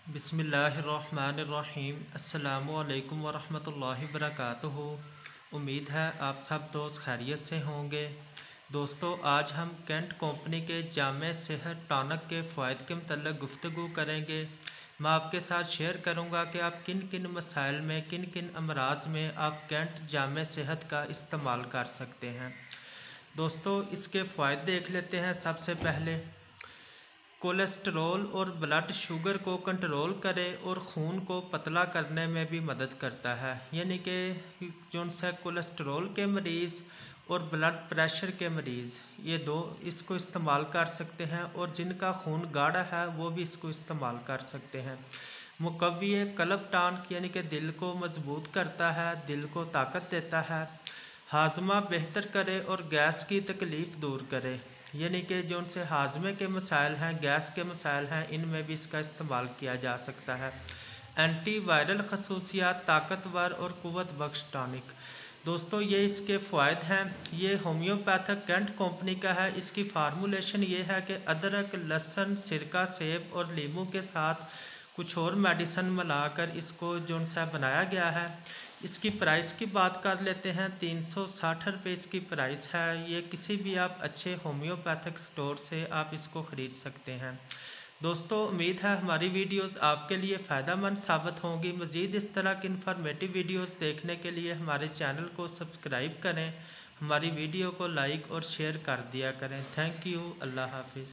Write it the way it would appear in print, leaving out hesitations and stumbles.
बिस्मिल्लाहिर्रहमानिर्रहीम। अस्सलामुअलैकुम वरहमतुल्लाहि वबरकातुहू। उम्मीद है आप सब दोस्त खैरियत से होंगे। दोस्तों, आज हम कैंट कंपनी के जामे सेहत टॉनिक के फ़ायदे के मतलब गुफ्तगू करेंगे। मैं आपके साथ शेयर करूंगा कि आप किन किन मसाइल में, किन किन अमराज में आप कैंट जामे सेहत का इस्तेमाल कर सकते हैं। दोस्तों, इसके फ़ायदे देख लेते हैं। सबसे पहले कोलेस्ट्रॉल और ब्लड शुगर को कंट्रोल करे और ख़ून को पतला करने में भी मदद करता है। यानी कि जो सा कोलेस्ट्रॉल के मरीज़ और ब्लड प्रेशर के मरीज़, ये दो इसको इस्तेमाल कर सकते हैं, और जिनका खून गाढ़ा है वो भी इसको इस्तेमाल कर सकते हैं। मुकव्वी कल्ब टॉनिक यानी कि दिल को मजबूत करता है, दिल को ताकत देता है, हाजमा बेहतर करे और गैस की तकलीफ़ दूर करे। यानी कि जो उनसे हाजमे के मसाइल हैं, गैस के मसाइल हैं, इनमें भी इसका इस्तेमाल किया जा सकता है। एंटी वायरल खसूसियात, ताकतवर और कुव्वत बख्श टॉनिक। दोस्तों, ये इसके फ़ायदे हैं। ये होम्योपैथिक कैंट कंपनी का है। इसकी फार्मूलेशन ये है कि अदरक, लहसुन, सिरका, सेब और नींबू के साथ कुछ और मेडिसिन मिलाकर इसको जो सा बनाया गया है। इसकी प्राइस की बात कर लेते हैं। 360 रुपये इसकी प्राइस है। ये किसी भी आप अच्छे होम्योपैथिक स्टोर से आप इसको ख़रीद सकते हैं। दोस्तों, उम्मीद है हमारी वीडियोस आपके लिए फ़ायदेमंद साबित होंगी। मज़ीद इस तरह की इन्फॉर्मेटिव वीडियोस देखने के लिए हमारे चैनल को सब्सक्राइब करें, हमारी वीडियो को लाइक और शेयर कर दिया करें। Thank you. अल्लाह हाफिज़।